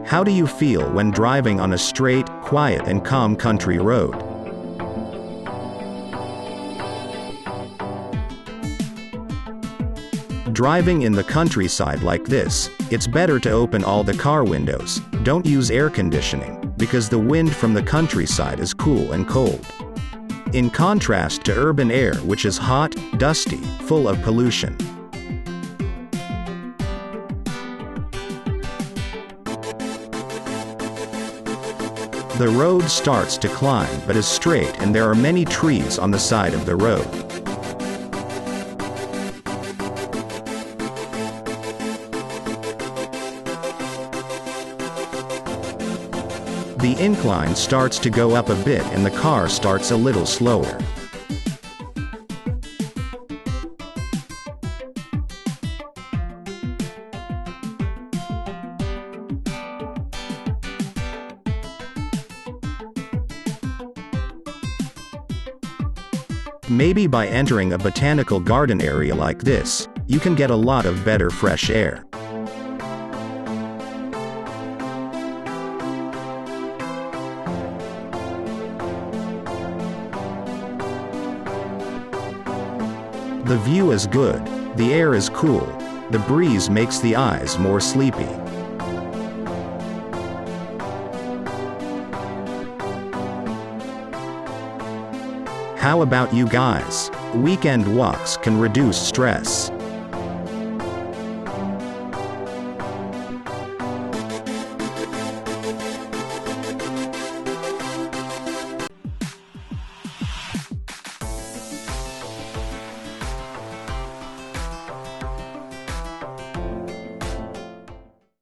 How do you feel when driving on a straight, quiet and calm country road? Driving in the countryside like this, it's better to open all the car windows. Don't use air conditioning, because the wind from the countryside is cool and cold. In contrast to urban air, which is hot, dusty, full of pollution. The road starts to climb but is straight, and there are many trees on the side of the road. The incline starts to go up a bit and the car starts a little slower. Maybe by entering a botanical garden area like this, you can get a lot of better fresh air. The view is good, the air is cool, the breeze makes the eyes more sleepy. How about you guys? Weekend walks can reduce stress.